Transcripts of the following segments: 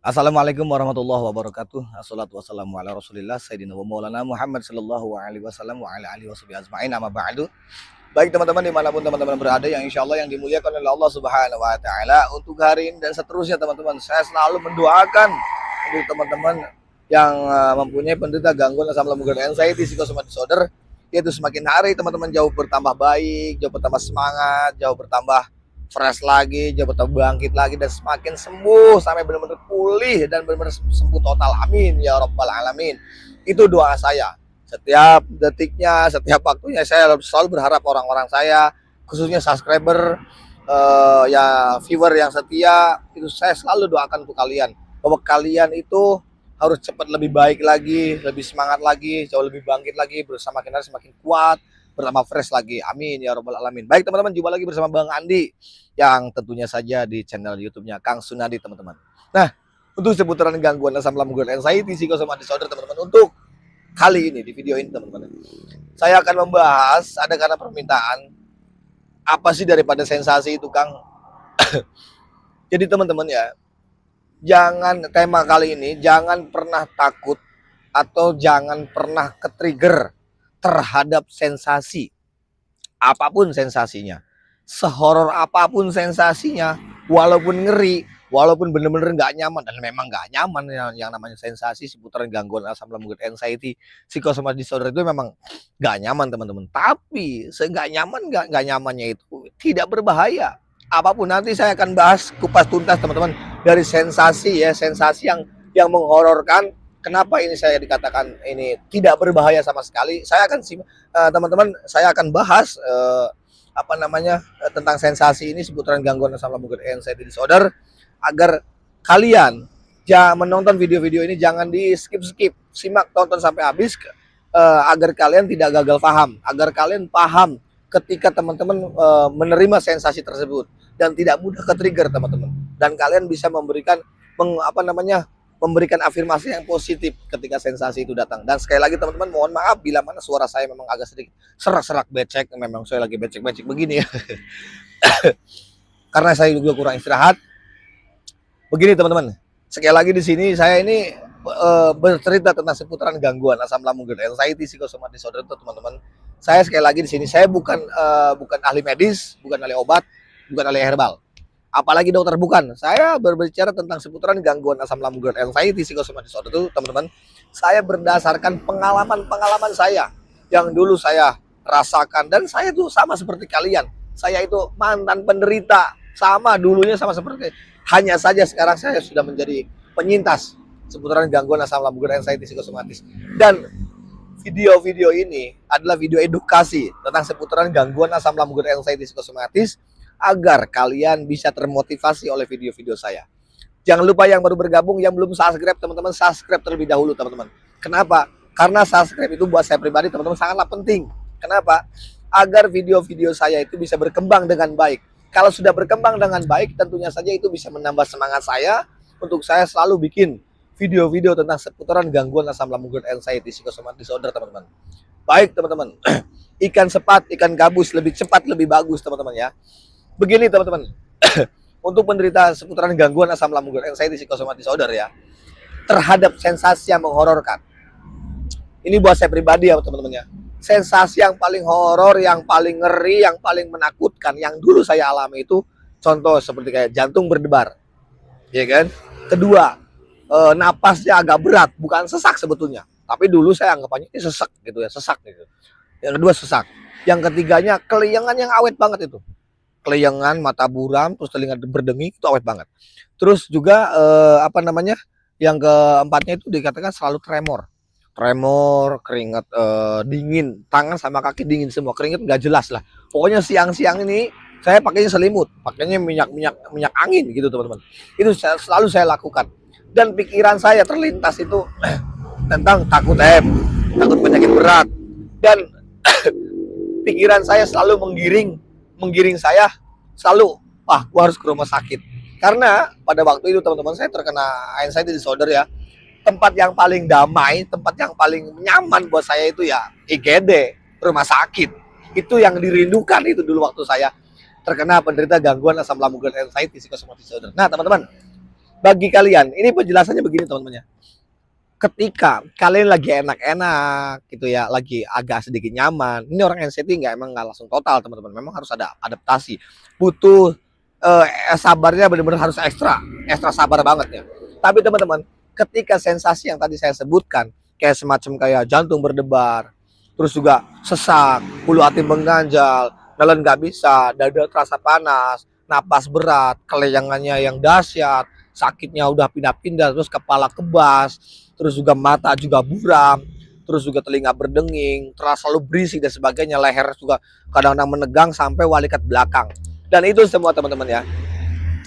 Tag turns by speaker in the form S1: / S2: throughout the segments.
S1: Assalamualaikum warahmatullahi wabarakatuh. Assalatu wassalamu ala Rasulillah Sayyidina wa Maulana Muhammad sallallahu alaihi wasallam wa ala alihi washabihi ajmain. Amma ba'du. Baik teman-teman dimanapun teman-teman berada yang insya Allah yang dimuliakan oleh Allah Subhanahu wa taala, untuk hari ini dan seterusnya teman-teman, saya selalu mendoakan untuk teman-teman yang mempunyai penderita gangguan asam lambung dan anxiety psychosomatic disorder, yaitu semakin hari teman-teman jauh bertambah baik, jauh bertambah semangat, jauh bertambah fresh lagi, jauh bertambah bangkit lagi, dan semakin sembuh sampai benar-benar pulih dan benar-benar sembuh total. Amin ya rabbal alamin. Itu doa saya. Setiap detiknya, setiap waktunya saya selalu berharap orang-orang saya, khususnya subscriber, ya viewer yang setia, itu saya selalu doakan untuk kalian bahwa kalian itu harus cepat lebih baik lagi, lebih semangat lagi, jauh lebih bangkit lagi, bersama kita semakin kuat, bertambah fresh lagi. Amin ya robbal alamin. Baik teman-teman, jumpa lagi bersama Bang Andi yang tentunya saja di channel YouTube-nya Kang Sunadi teman-teman. Nah, untuk seputaran gangguan asam lambung dan anxiety psychosomatic disorder teman-teman, untuk kali ini di video ini teman-teman, saya akan membahas, ada karena permintaan, apa sih daripada sensasi itu Kang. Jadi teman-teman ya, jangan, tema kali ini jangan pernah takut atau jangan pernah ke-trigger terhadap sensasi apapun sensasinya, sehoror apapun sensasinya, walaupun ngeri, walaupun bener-bener nggak nyaman, dan memang nggak nyaman yang namanya sensasi seputaran gangguan asam lambung dan anxiety psychosomatic disorder itu memang nggak nyaman teman-teman. Tapi nggak nyaman, nggak nyamannya itu tidak berbahaya apapun. Nanti saya akan bahas kupas tuntas teman-teman, dari sensasi ya, sensasi yang menghororkan. Kenapa ini saya dikatakan ini tidak berbahaya sama sekali? Saya akan teman-teman, saya akan bahas tentang sensasi ini seputaran gangguan asam lambung dan anxiety disorder, agar kalian menonton video-video ini jangan di skip-skip, simak, tonton sampai habis, agar kalian tidak gagal paham, agar kalian paham ketika teman-teman menerima sensasi tersebut dan tidak mudah ke-trigger teman-teman, dan kalian bisa memberikan memberikan afirmasi yang positif ketika sensasi itu datang. Dan sekali lagi teman-teman, mohon maaf bila mana suara saya memang agak sedikit serak-serak becek, memang saya lagi becek-becek begini ya. Karena saya juga kurang istirahat. Begini teman-teman, sekali lagi di sini saya ini bercerita tentang seputaran gangguan asam lambung dan anxiety psychosomatic disorder itu teman-teman. Saya sekali lagi di sini, saya bukan ahli medis, bukan ahli obat, bukan ahli herbal, apalagi dokter, bukan. Saya berbicara tentang seputaran gangguan asam lambung dan anxiety psychosomatic disorder itu teman-teman, saya berdasarkan pengalaman saya yang dulu saya rasakan, dan saya tuh sama seperti kalian. Saya itu mantan penderita, sama dulunya sama seperti, hanya saja sekarang saya sudah menjadi penyintas seputaran gangguan asam lambung dan anxiety psikosomatis. Dan video-video ini adalah video edukasi tentang seputaran gangguan asam lambung dan anxiety psikosomatis, agar kalian bisa termotivasi oleh video-video saya. Jangan lupa yang baru bergabung, yang belum subscribe teman-teman, subscribe terlebih dahulu teman-teman. Kenapa? Karena subscribe itu buat saya pribadi teman-teman sangatlah penting. Kenapa? Agar video-video saya itu bisa berkembang dengan baik. Kalau sudah berkembang dengan baik, tentunya saja itu bisa menambah semangat saya untuk saya selalu bikin video-video tentang seputaran gangguan asam lambung dan anxiety psychosomatic disorder teman-teman. Baik teman-teman, ikan sepat, ikan gabus, lebih cepat lebih bagus teman-teman ya. Begini teman-teman, untuk penderita seputaran gangguan asam lambung dan anxiety psychosomatic disorder ya, terhadap sensasi yang menghororkan, ini buat saya pribadi ya teman-teman ya, sensasi yang paling horor, yang paling ngeri, yang paling menakutkan yang dulu saya alami itu, contoh seperti kayak jantung berdebar, ya kan. Kedua, napasnya agak berat, bukan sesak sebetulnya, tapi dulu saya anggapnya ini sesak gitu ya, sesak gitu. Yang kedua sesak. Yang ketiganya keliengan yang awet banget itu, keliengan, mata buram, terus telinga berdenging, itu awet banget. Terus juga yang keempatnya itu dikatakan selalu tremor, keringat dingin, tangan sama kaki dingin semua, keringat nggak jelas lah. Pokoknya siang-siang ini saya pakainya selimut, pakainya minyak angin gitu teman-teman. Itu selalu saya lakukan. Dan pikiran saya terlintas itu tentang takut penyakit berat. Dan pikiran saya selalu menggiring saya selalu, wah, gua harus ke rumah sakit. Karena pada waktu itu teman-teman, saya terkena anxiety disorder ya. Tempat yang paling damai, tempat yang paling nyaman buat saya itu ya IGD, rumah sakit. Itu yang dirindukan itu dulu waktu saya terkena penderita gangguan asam lambung dan anxiety psychosomatic disorder. Nah teman-teman, bagi kalian, ini penjelasannya begini teman-teman ya. Ketika kalian lagi enak-enak gitu ya, lagi agak sedikit nyaman, ini orang anxiety emang nggak langsung total teman-teman, memang harus ada adaptasi, butuh sabarnya benar-benar harus ekstra sabar banget ya. Tapi teman-teman, ketika sensasi yang tadi saya sebutkan, kayak semacam kayak jantung berdebar, terus juga sesak, bulu hati mengganjal, nelan nggak bisa, dada terasa panas, napas berat, keleyangannya yang dahsyat, sakitnya udah pindah-pindah, terus kepala kebas, terus juga mata juga buram, terus juga telinga berdenging, terasa selalu berisik dan sebagainya, leher juga kadang-kadang menegang sampai walikat belakang. Dan itu semua teman-teman ya,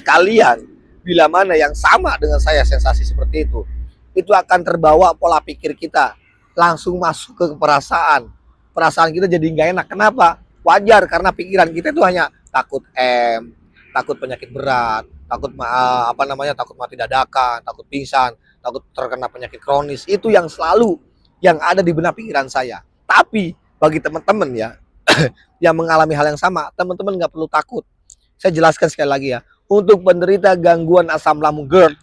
S1: kalian bila mana yang sama dengan saya sensasi seperti itu akan terbawa pola pikir kita, langsung masuk ke perasaan kita jadi nggak enak. Kenapa? Wajar, karena pikiran kita itu hanya takut takut penyakit berat, takut takut mati dadakan, takut pingsan, takut terkena penyakit kronis. Itu yang selalu yang ada di benak pikiran saya. Tapi bagi teman-teman ya yang mengalami hal yang sama, teman-teman nggak perlu takut. Saya jelaskan sekali lagi ya, untuk penderita gangguan asam lambung GERD,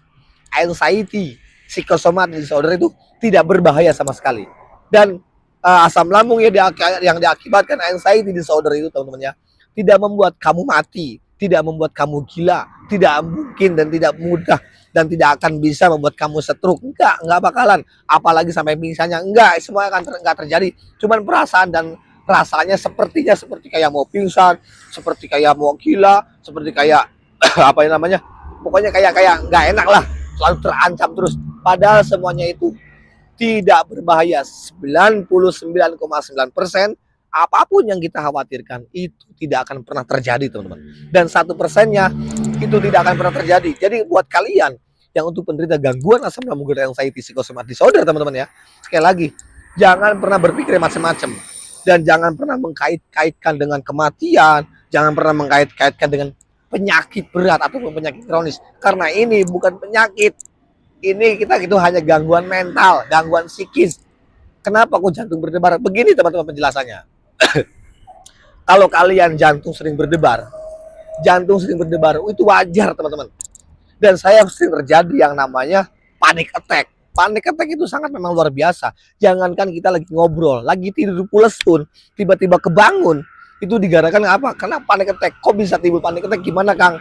S1: anxiety, psychosomatic disorder itu tidak berbahaya sama sekali. Dan asam lambung yang diakibatkan anxiety disorder itu teman-teman ya, tidak membuat kamu mati, tidak membuat kamu gila, tidak mungkin dan tidak mudah dan tidak akan bisa membuat kamu stroke. Enggak bakalan, apalagi sampai pingsannya, enggak, semua enggak terjadi. Cuman perasaan dan rasanya sepertinya seperti kayak mau pingsan, seperti kayak mau gila, seperti kayak apa yang namanya, pokoknya kayak nggak enak lah, selalu terancam terus. Padahal semuanya itu tidak berbahaya. 99,9% apapun yang kita khawatirkan itu tidak akan pernah terjadi teman-teman. Dan 1%-nya itu tidak akan pernah terjadi. Jadi buat kalian yang untuk penderita gangguan asam lambung GERD, anxiety, psychosomatic disorder teman-teman ya, sekali lagi jangan pernah berpikir macam-macam. Dan jangan pernah mengkait-kaitkan dengan kematian, jangan pernah mengkait-kaitkan dengan penyakit berat ataupun penyakit kronis. Karena ini bukan penyakit. Ini itu hanya gangguan mental, gangguan psikis. Kenapa kok jantung berdebar? Begini teman-teman penjelasannya. Kalau kalian jantung sering berdebar itu wajar teman-teman. Dan saya sering terjadi yang namanya panic attack. Panic attack itu sangat memang luar biasa. Jangankan kita lagi ngobrol, lagi tidur pules pun, tiba-tiba kebangun, itu digarakan apa? Karena panic attack. Kok bisa timbul panic attack? Gimana Kang?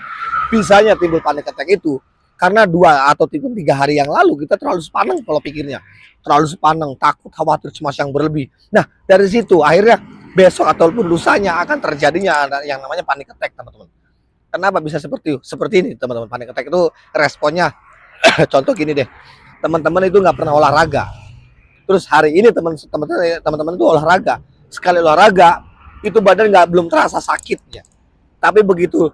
S1: Bisanya timbul panic attack itu karena 2 atau 3 hari yang lalu kita terlalu sepaneng kalau pikirnya. Terlalu sepaneng, takut, khawatir, cemas yang berlebih. Nah, dari situ akhirnya besok ataupun lusanya akan terjadinya yang namanya panic attack, teman-teman. Kenapa bisa seperti ini, teman-teman? Panic attack itu responnya contoh gini deh. Teman-teman itu nggak pernah olahraga. Terus hari ini teman-teman itu olahraga. Sekali olahraga, itu badan belum terasa sakitnya. Tapi begitu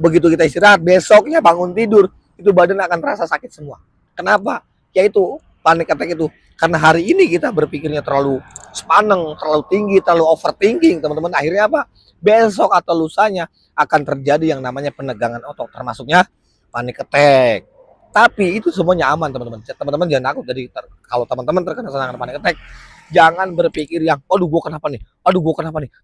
S1: kita istirahat, besoknya bangun tidur, itu badan akan terasa sakit semua. Kenapa? Yaitu panic attack itu. Karena hari ini kita berpikirnya terlalu sepaneng, terlalu tinggi, terlalu overthinking, teman-teman. Akhirnya apa? Besok atau lusanya akan terjadi yang namanya penegangan otot, termasuknya panic attack. Tapi itu semuanya aman teman-teman. Teman-teman jangan takut. Jadi kalau teman-teman terkena serangan panic attack, jangan berpikir yang, aduh gue kenapa nih,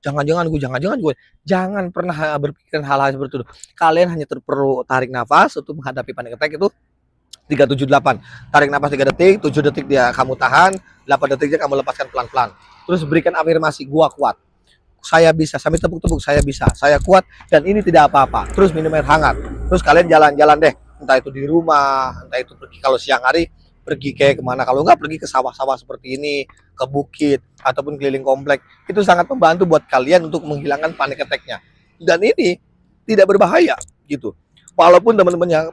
S1: jangan-jangan gue. Jangan pernah berpikiran hal-hal seperti itu. Kalian hanya perlu tarik nafas untuk menghadapi panic attack itu 378. Tarik nafas 3 detik, 7 detik dia kamu tahan, 8 detiknya kamu lepaskan pelan-pelan. Terus berikan afirmasi, gua kuat, saya bisa, sambil tepuk-tepuk, saya bisa, saya kuat, dan ini tidak apa-apa. Terus minum air hangat. Terus kalian jalan-jalan deh, entah itu di rumah, entah itu pergi kalau siang hari, pergi kayak kemana, kalau enggak pergi ke sawah-sawah seperti ini, ke bukit, ataupun keliling komplek. Itu sangat membantu buat kalian untuk menghilangkan panic attack-nya. Dan ini tidak berbahaya gitu. Walaupun teman-teman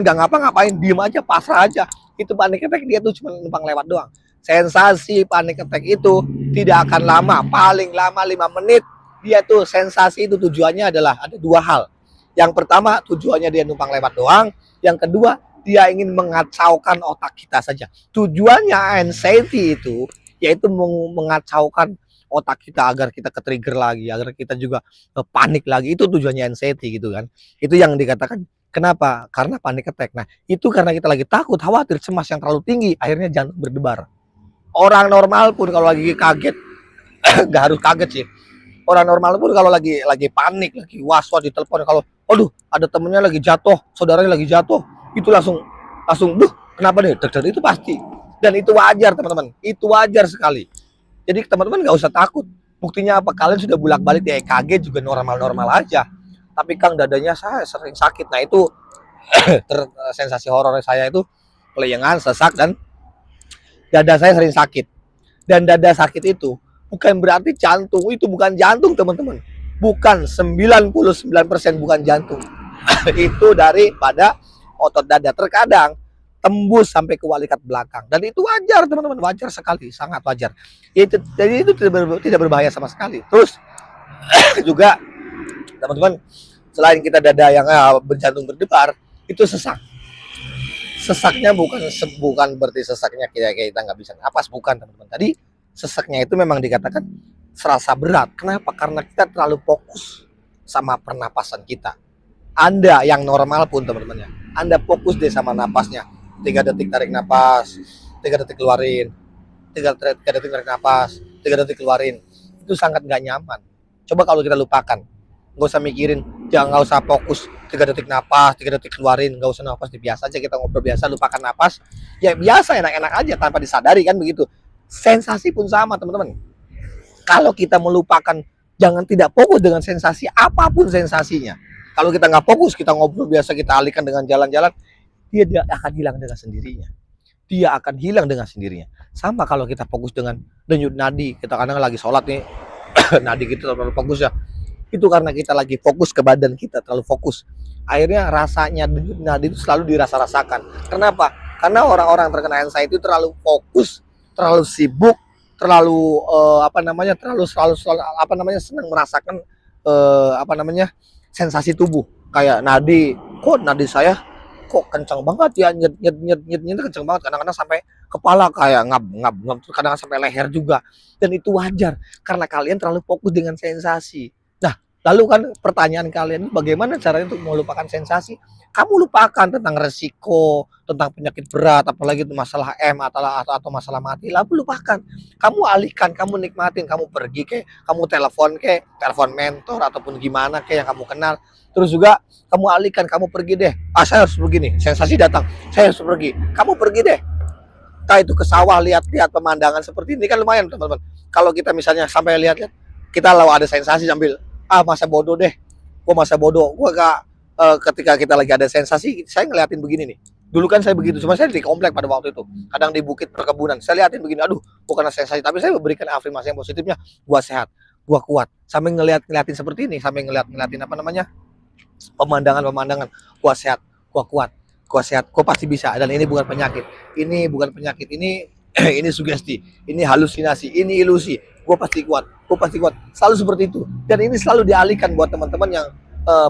S1: nggak ngapa-ngapain, diem aja, pasrah aja, itu panic attack dia tuh cuma numpang lewat doang. Sensasi panic attack itu tidak akan lama, paling lama 5 menit. Dia tuh sensasi itu tujuannya adalah ada 2 hal. Yang pertama tujuannya dia numpang lewat doang. Yang kedua dia ingin mengacaukan otak kita saja. Tujuannya anxiety itu yaitu mengacaukan otak kita agar kita ke-trigger lagi, agar kita juga panik lagi. Itu tujuannya anxiety gitu kan. Itu yang dikatakan kenapa? Karena panic attack. Nah, itu karena kita lagi takut, khawatir, cemas yang terlalu tinggi, akhirnya jantung berdebar. Orang normal pun kalau lagi kaget, nggak harus kaget sih. Orang normal pun kalau lagi panik, lagi was-was di telepon, kalau aduh ada temennya lagi jatuh, saudaranya lagi jatuh, itu langsung langsung, duh kenapa deh, deg-degan itu pasti. Dan itu wajar teman-teman, itu wajar sekali. Jadi teman-teman nggak usah takut. Buktinya apa? Kalian sudah bolak-balik di EKG juga normal-normal aja. Tapi Kang, dadanya saya sering sakit. Nah itu sensasi horor saya itu kelayangan, sesak, dan dada saya sering sakit. Dan dada sakit itu bukan berarti jantung, itu bukan jantung teman-teman. Bukan, 99% bukan jantung. Itu daripada otot dada. Terkadang tembus sampai ke walikat belakang, dan itu wajar teman-teman, wajar sekali, sangat wajar. Jadi itu tidak berbahaya sama sekali. Terus juga teman-teman, selain kita dada yang berjantung berdebar, itu sesak. Sesaknya bukan berarti sesaknya kita nggak bisa napas, bukan teman-teman. Tadi sesaknya itu memang dikatakan serasa berat. Kenapa? Karena kita terlalu fokus sama pernapasan kita. Anda yang normal pun teman-teman ya, Anda fokus deh sama napasnya. 3 detik tarik napas, 3 detik keluarin, 3 detik tarik napas, 3 detik keluarin. Itu sangat nggak nyaman. Coba kalau kita lupakan, nggak usah mikirin, jangan, nggak usah fokus 3 detik napas, 3 detik keluarin, nggak usah napas, biasa aja kita ngobrol biasa, lupakan napas, ya biasa, enak-enak aja tanpa disadari kan begitu. Sensasi pun sama teman-teman. Kalau kita melupakan, jangan tidak fokus dengan sensasi apapun sensasinya. Kalau kita nggak fokus, kita ngobrol biasa, kita alihkan dengan jalan-jalan, dia akan hilang dengan sendirinya. Dia akan hilang dengan sendirinya. Sama kalau kita fokus dengan denyut nadi, kita kadang lagi sholat nih, nadi kita terlalu fokus ya. Itu karena kita lagi fokus ke badan kita, terlalu fokus. Akhirnya rasanya denyut nadi itu selalu dirasa-rasakan. Kenapa? Karena orang-orang terkena anxiety itu terlalu fokus, terlalu sibuk, terlalu senang merasakan sensasi tubuh. Kayak nadi, kok nadi saya kok kencang banget ya, nyet kencang banget, kadang-kadang sampai kepala kayak ngap, kadang-kadang sampai leher juga. Dan itu wajar karena kalian terlalu fokus dengan sensasi. Nah, lalu kan pertanyaan kalian, bagaimana caranya untuk melupakan sensasi? Kamu lupakan tentang resiko, tentang penyakit berat, apalagi itu masalah atau masalah mati, lalu lupakan. Kamu alihkan, kamu nikmatin, kamu pergi kamu telepon mentor ataupun gimana yang kamu kenal. Terus juga kamu alihkan, kamu pergi deh. Saya harus pergi nih, sensasi datang, saya harus pergi. Kamu pergi deh. Entah itu ke sawah, lihat pemandangan seperti ini kan lumayan teman-teman. Kalau kita misalnya sampai lihat-lihat, kita lalu ada sensasi sambil masa bodoh deh. Masa bodoh. Ketika kita lagi ada sensasi, saya ngeliatin begini nih. Dulu kan saya begitu, cuma saya di komplek pada waktu itu. Kadang di bukit perkebunan, saya liatin begini, aduh, bukan sensasi, tapi saya memberikan afirmasi yang positifnya, gua sehat, gua kuat. Sampai ngeliatin seperti ini, sampai ngeliatin pemandangan, gua sehat, gua kuat, gua sehat, gua pasti bisa. Dan ini bukan penyakit, ini sugesti, ini halusinasi, ini ilusi. Gua pasti kuat, selalu seperti itu. Dan ini selalu dialihkan buat teman-teman yang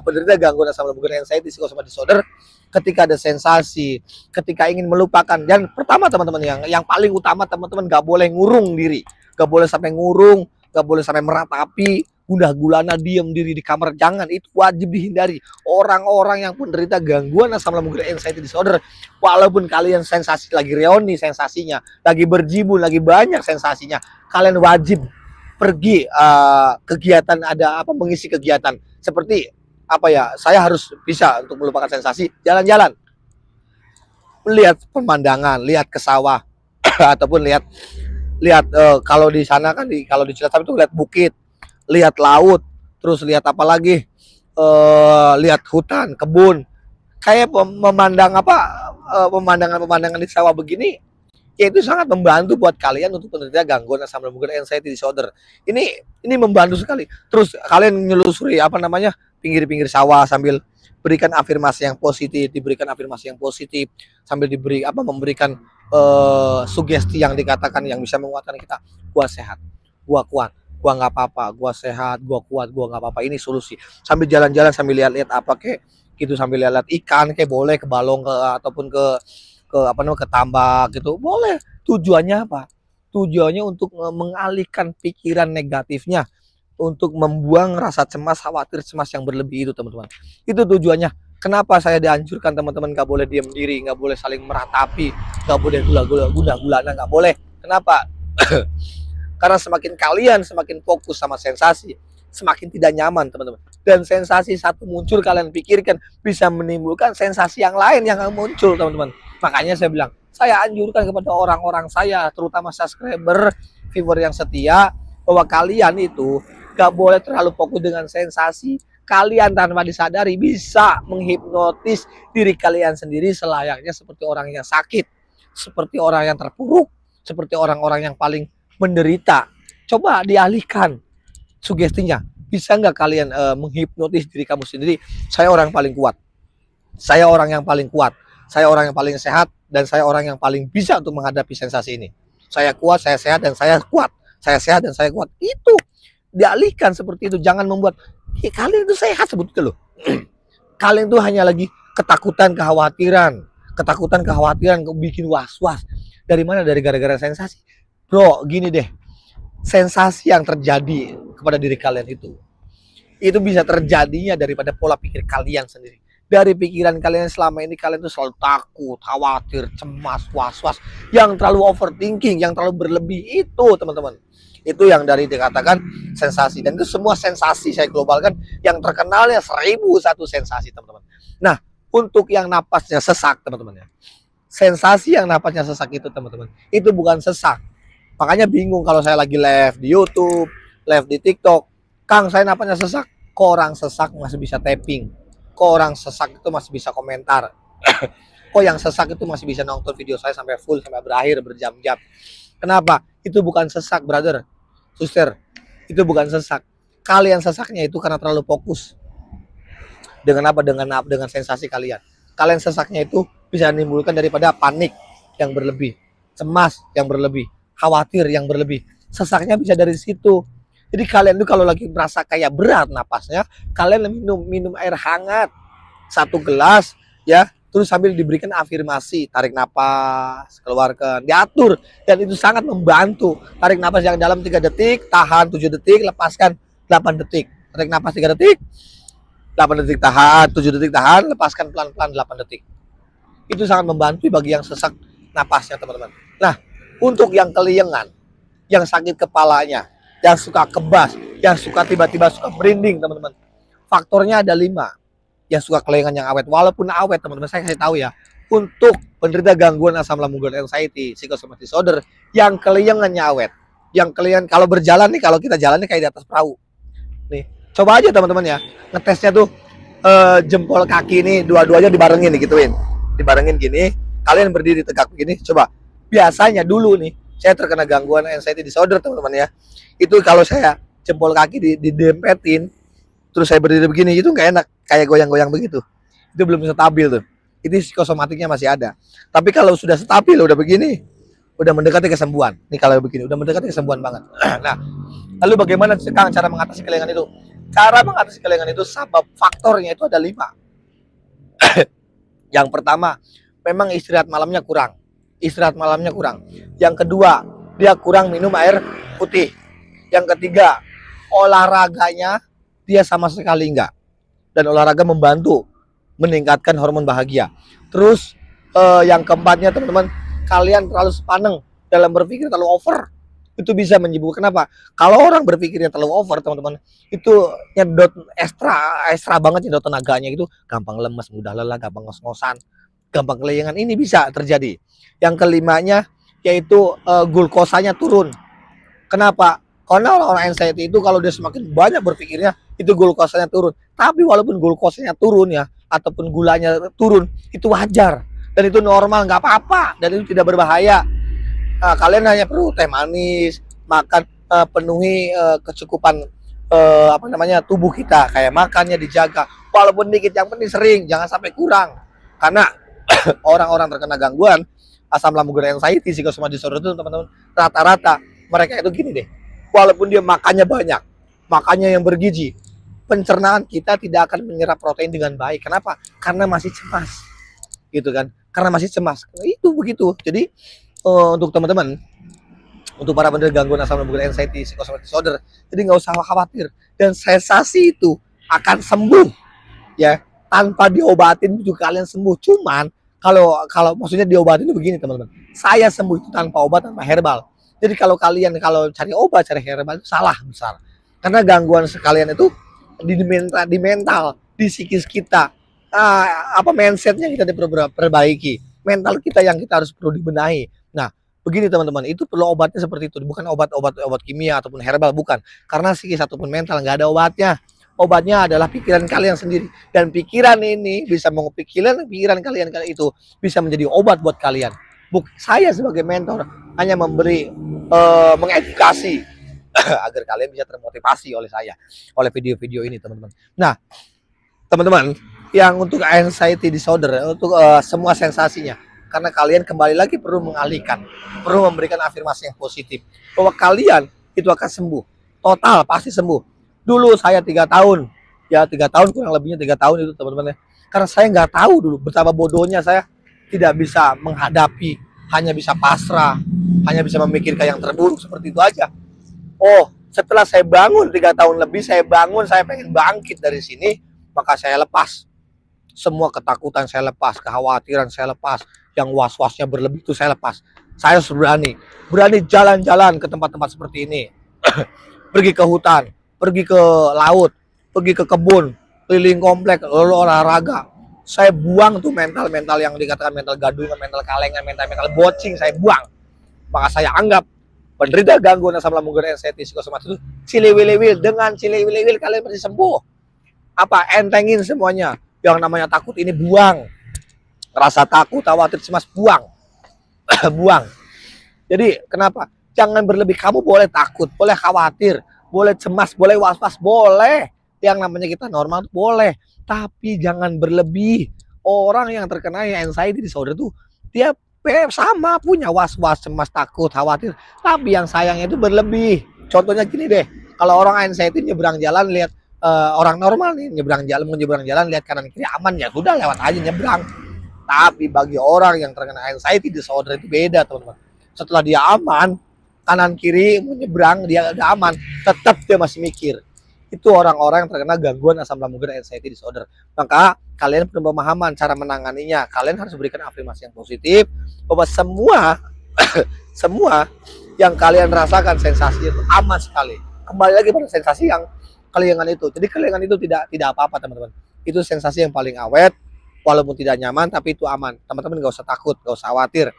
S1: penderita gangguan asam lambung dan anxiety psychosomatic disorder. Ketika ada sensasi, ketika ingin melupakan, dan pertama teman-teman, yang paling utama teman-teman nggak boleh ngurung diri, nggak boleh sampai ngurung, nggak boleh sampai meratapi, gundah gulana, diam diri di kamar, jangan, itu wajib dihindari. Orang-orang yang penderita gangguan asam lambung dan anxiety disorder, walaupun kalian sensasi lagi reoni, sensasinya lagi berjibun, lagi banyak sensasinya, kalian wajib pergi kegiatan, mengisi kegiatan seperti saya harus bisa untuk melupakan sensasi, jalan-jalan, lihat pemandangan, lihat ke sawah ataupun lihat kalau di sana kan kalau di Cilacap itu lihat bukit, lihat laut, terus lihat apa lagi, lihat hutan, kebun, kayak pemandangan di sawah begini, ya itu sangat membantu buat kalian untuk penderita gangguan asam lambung dan anxiety disorder. Ini membantu sekali. Terus kalian nyelusuri pinggir-pinggir sawah sambil berikan afirmasi yang positif, sambil memberikan sugesti yang dikatakan yang bisa menguatkan kita. Gua sehat, gua kuat, gua nggak apa-apa, gua sehat, gua kuat, gua nggak apa-apa. Ini solusi. Sambil jalan-jalan, sambil lihat-lihat gitu, sambil lihat ikan boleh, ke balong ataupun ke tambak gitu, boleh. Tujuannya apa? Tujuannya untuk mengalihkan pikiran negatifnya, untuk membuang rasa cemas, khawatir, cemas yang berlebih itu teman-teman. Itu tujuannya. Kenapa saya dianjurkan teman-teman nggak boleh diam diri, nggak boleh saling meratapi, nggak boleh gula-gulana, nggak boleh. Kenapa? Karena semakin fokus sama sensasi, semakin tidak nyaman teman-teman. Dan sensasi satu muncul, kalian pikirkan bisa menimbulkan sensasi yang lain yang akan muncul teman-teman. Makanya saya bilang, saya anjurkan kepada orang-orang saya, terutama subscriber, viewer yang setia, bahwa kalian itu gak boleh terlalu fokus dengan sensasi. Kalian tanpa disadari bisa menghipnotis diri kalian sendiri selayaknya seperti orang yang sakit, seperti orang yang terpuruk, seperti orang-orang yang paling menderita. Coba dialihkan sugestinya. Bisa nggak kalian menghipnotis diri kamu sendiri? Saya orang yang paling kuat. Saya orang yang paling kuat. Saya orang yang paling sehat. Dan saya orang yang paling bisa untuk menghadapi sensasi ini. Saya kuat, saya sehat, dan saya kuat. Saya sehat dan saya kuat. Itu dialihkan seperti itu. Jangan membuat kalian itu sehat sebetulnya loh. Kalian itu hanya lagi ketakutan, kekhawatiran. Ketakutan, kekhawatiran, bikin was-was. Dari mana? Dari gara-gara sensasi. Bro, gini deh. Sensasi yang terjadi kepada diri kalian itu bisa terjadinya daripada pola pikir kalian sendiri. Dari pikiran kalian selama ini, kalian tuh selalu takut, khawatir, cemas, was-was, yang terlalu overthinking, yang terlalu berlebih. Itu teman-teman, itu yang dari dikatakan sensasi. Dan itu semua sensasi saya globalkan, yang terkenalnya 1001 sensasi teman-teman. Nah, untuk yang napasnya sesak teman-teman ya, sensasi yang napasnya sesak itu teman-teman, itu bukan sesak. Makanya bingung kalau saya lagi live di YouTube, live di TikTok, Kang saya napasnya sesak. Kok orang sesak masih bisa tapping? Kok orang sesak itu masih bisa komentar? Kok yang sesak itu masih bisa nonton video saya sampai full, sampai berakhir berjam-jam? Kenapa? Itu bukan sesak, brother, suster. Itu bukan sesak. Kalian sesaknya itu karena terlalu fokus. Dengan apa? Dengan sensasi kalian. Kalian sesaknya itu bisa menimbulkan daripada panik yang berlebih, cemas yang berlebih, khawatir yang berlebih. Sesaknya bisa dari situ. Jadi kalian itu kalau lagi merasa kayak berat napasnya, kalian minum air hangat 1 gelas ya, terus sambil diberikan afirmasi, tarik napas, keluarkan, diatur, dan itu sangat membantu. Tarik napas yang dalam 3 detik, tahan 7 detik, lepaskan 8 detik. Tarik napas 3 detik, 8 detik tahan, 7 detik tahan, lepaskan pelan-pelan 8 detik. Itu sangat membantu bagi yang sesak napasnya teman-teman. Nah, untuk yang keliengan, yang sakit kepalanya, yang suka kebas, yang suka tiba-tiba suka merinding teman-teman, faktornya ada 5. Yang suka keliengan yang awet, walaupun awet teman-teman, saya kasih tahu ya, untuk penderita gangguan asam lambung dan anxiety, psychosomatic disorder, yang keliengannya awet, yang kalian kalau berjalan nih, kalau kita jalan nih kayak di atas perahu nih, coba aja teman-teman ya, ngetesnya tuh jempol kaki ini dua-duanya dibarengin nih, gituin, dibarengin gini, kalian berdiri tegak begini, coba. Biasanya dulu nih, saya terkena gangguan anxiety disorder teman-teman ya, itu kalau saya jempol kaki didempetin, terus saya berdiri begini, itu nggak enak, kayak goyang-goyang begitu, itu belum stabil tuh, itu psikosomatiknya masih ada. Tapi kalau sudah stabil, udah begini, udah mendekati kesembuhan. Nih kalau begini, udah mendekati kesembuhan banget. Nah, lalu bagaimana Kang cara mengatasi keliengan itu? Cara mengatasi keliengan itu, sebab faktornya itu ada 5. Yang pertama, memang istirahat malamnya kurang. Istirahat malamnya kurang. Yang kedua, dia kurang minum air putih. Yang ketiga, olahraganya dia sama sekali enggak. Dan olahraga membantu meningkatkan hormon bahagia. Terus yang keempatnya teman-teman, kalian terlalu sepaneng dalam berpikir, terlalu over. Itu bisa menyibukkan. Kenapa? Kalau orang berpikirnya terlalu over teman-teman, itu nyedot ekstra banget, nyedot tenaganya, itu gampang lemes, mudah lelah, gampang ngos-ngosan, gampang keliengan. Ini bisa terjadi. Yang kelimanya yaitu glukosanya turun. Kenapa? Karena orang-orang anxiety itu kalau dia semakin banyak berpikirnya, itu glukosanya turun. Tapi walaupun glukosanya turun ya, ataupun gulanya turun, itu wajar. Dan itu normal, nggak apa-apa. Dan itu tidak berbahaya. Kalian hanya perlu teh manis, makan, penuhi kecukupan tubuh kita. Kayak makannya dijaga. Walaupun dikit, yang penting sering, jangan sampai kurang. Karena orang-orang terkena gangguan asam lambung dan anxiety, psikosomatic disorder itu teman-teman, rata-rata mereka itu gini deh, walaupun dia makannya banyak, makannya yang bergizi, pencernaan kita tidak akan menyerap protein dengan baik. Kenapa? Karena masih cemas, gitu kan? Karena masih cemas. Itu begitu. Jadi untuk teman-teman, untuk para penderita gangguan asam lambung dan anxiety, psikosomatic disorder, jadi nggak usah khawatir. Dan sensasi itu akan sembuh, ya, tanpa diobatin juga kalian sembuh. Cuman kalau maksudnya diobatin itu begini teman-teman, saya sembuh itu tanpa obat, tanpa herbal. Jadi kalau kalian cari obat, cari herbal, itu salah besar. Karena gangguan sekalian itu di mental, di psikis kita. Mindsetnya kita diperbaiki. mental kita yang kita harus perlu dibenahi. Nah, begini teman-teman, itu perlu obatnya seperti itu, bukan obat kimia ataupun herbal, bukan. Karena psikis ataupun mental nggak ada obatnya. Obatnya adalah pikiran kalian sendiri, dan pikiran ini bisa pikiran kalian itu bisa menjadi obat buat kalian. Saya sebagai mentor hanya memberi mengedukasi agar kalian bisa termotivasi oleh saya, oleh video-video ini teman-teman. Nah teman-teman, yang untuk anxiety disorder, untuk semua sensasinya, karena kalian kembali lagi perlu mengalihkan, perlu memberikan afirmasi yang positif bahwa kalian itu akan sembuh total, pasti sembuh. Dulu saya 3 tahun, ya 3 tahun kurang lebihnya 3 tahun itu teman-teman ya, karena saya nggak tahu dulu betapa bodohnya saya, tidak bisa menghadapi, hanya bisa pasrah, hanya bisa memikirkan yang terburuk seperti itu aja. Oh, setelah saya bangun 3 tahun lebih, saya bangun, saya pengen bangkit dari sini, maka saya lepas semua ketakutan, saya lepas kekhawatiran, saya lepas yang was-wasnya berlebih itu saya lepas. Saya berani jalan-jalan ke tempat-tempat seperti ini, pergi ke hutan, pergi ke laut, pergi ke kebun, keliling komplek, lalu olahraga. Saya buang tuh mental-mental yang dikatakan mental gadungan, mental kalengan, mental bocing, saya buang. Maka saya anggap penderita gangguan asam lambung dan anxiety psikosomatik itu ciliwiliwil, dengan ciliwiliwil kalian pasti sembuh. Apa? Entengin semuanya. Yang namanya takut ini buang. Rasa takut, khawatir, cemas, buang. Buang. Jadi kenapa? Jangan berlebih. Kamu boleh takut, boleh khawatir, boleh cemas, boleh was-was, boleh. Yang namanya kita normal boleh, tapi jangan berlebih. Orang yang terkena anxiety disorder tuh dia sama punya was-was, cemas, takut, khawatir, tapi yang sayangnya itu berlebih. Contohnya gini deh, kalau orang anxiety nyebrang jalan lihat orang normal nih nyebrang jalan lihat kanan kiri aman, ya sudah lewat aja nyebrang. Tapi bagi orang yang terkena anxiety disorder itu beda teman-teman. Setelah dia aman, kanan kiri mau nyebrang dia udah aman, tetap dia masih mikir. Itu orang-orang yang terkena gangguan asam lambung dan anxiety disorder. Maka kalian perlu pemahaman cara menanganinya. Kalian harus berikan afirmasi yang positif bahwa semua yang kalian rasakan sensasi itu aman sekali. Kembali lagi pada sensasi yang kelingan itu. Jadi kelingan itu tidak apa-apa teman-teman. Itu sensasi yang paling awet, walaupun tidak nyaman tapi itu aman. Teman-teman gak usah takut, gak usah khawatir.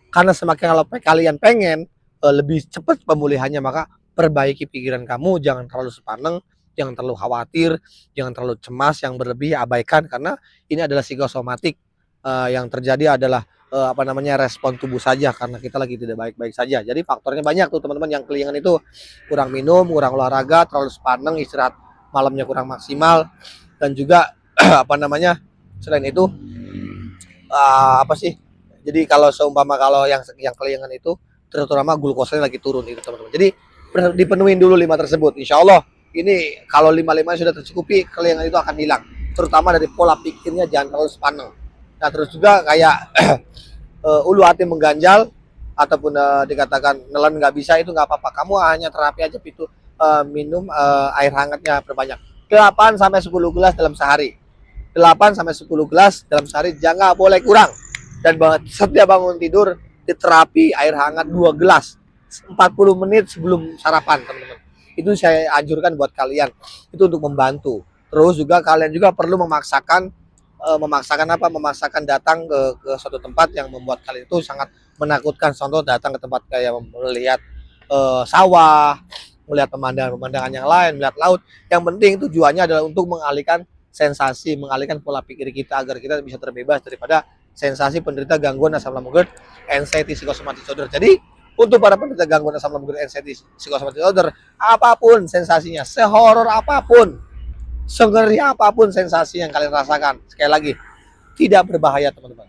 S1: Karena semakin kalau kalian pengen lebih cepat pemulihannya, maka perbaiki pikiran kamu, jangan terlalu sepaneng, jangan terlalu khawatir, jangan terlalu cemas yang berlebih, abaikan, karena ini adalah psikosomatik. Yang terjadi adalah respon tubuh saja, karena kita lagi tidak baik-baik saja. Jadi faktornya banyak tuh teman-teman. Yang kelingan itu kurang minum, kurang olahraga, terlalu sepaneng, istirahat malamnya kurang maksimal, dan juga selain itu jadi kalau seumpama kalau yang kelingan itu terutama glukosanya lagi turun itu teman-teman. Jadi dipenuhin dulu 5 tersebut, insya Allah ini kalau 5 sudah tercukupi, kelingan itu akan hilang, terutama dari pola pikirnya jangan terlalu sepaneng. Nah terus juga kayak ulu hati mengganjal ataupun dikatakan nelen nggak bisa, itu nggak apa-apa, kamu hanya terapi aja itu minum air hangatnya perbanyak 8-10 gelas dalam sehari. 8-10 gelas dalam sehari, jangan boleh kurang. Dan setiap bangun tidur diterapi air hangat 2 gelas 40 menit sebelum sarapan teman-teman. Itu saya anjurkan buat kalian, itu untuk membantu. Terus juga kalian juga perlu memaksakan datang ke suatu tempat yang membuat kalian itu sangat menakutkan. Contoh datang ke tempat kayak melihat sawah, melihat pemandangan yang lain, melihat laut. Yang penting tujuannya adalah untuk mengalihkan sensasi, mengalihkan pola pikir kita agar kita bisa terbebas daripada sensasi penderita gangguan asam lambung GERD, anxiety psikosomatik disorder. Jadi untuk para penderita gangguan asam lambung GERD, anxiety psikosomatik disorder, apapun sensasinya, sehoror apapun, sengeri apapun sensasi yang kalian rasakan, sekali lagi tidak berbahaya teman-teman.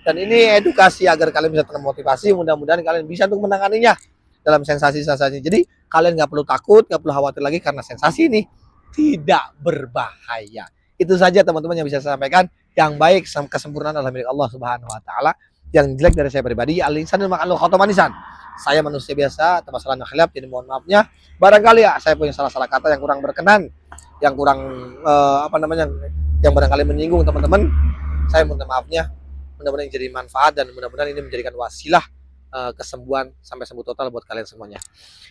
S1: Dan ini edukasi agar kalian bisa termotivasi. Mudah-mudahan kalian bisa untuk menanganinya dalam sensasi-sensasi. Jadi kalian nggak perlu takut, nggak perlu khawatir lagi karena sensasi ini tidak berbahaya. Itu saja teman-teman yang bisa saya sampaikan. Yang baik kesempurnaan adalah milik Allah Subhanahu wa taala. Yang jelek dari saya pribadi, al-insan dan makan khotomanisan. Saya manusia biasa, tanpa salah khilaf, jadi mohon maafnya. Barangkali ya saya punya salah-salah kata yang kurang berkenan, yang kurang yang barangkali menyinggung teman-teman. Saya minta maafnya. Mudah-mudahan jadi manfaat dan mudah-mudahan ini menjadikan wasilah kesembuhan sampai sembuh total buat kalian semuanya.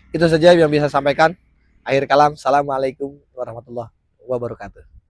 S1: Itu saja yang bisa saya sampaikan. Akhir kalam, assalamualaikum warahmatullahi wabarakatuh.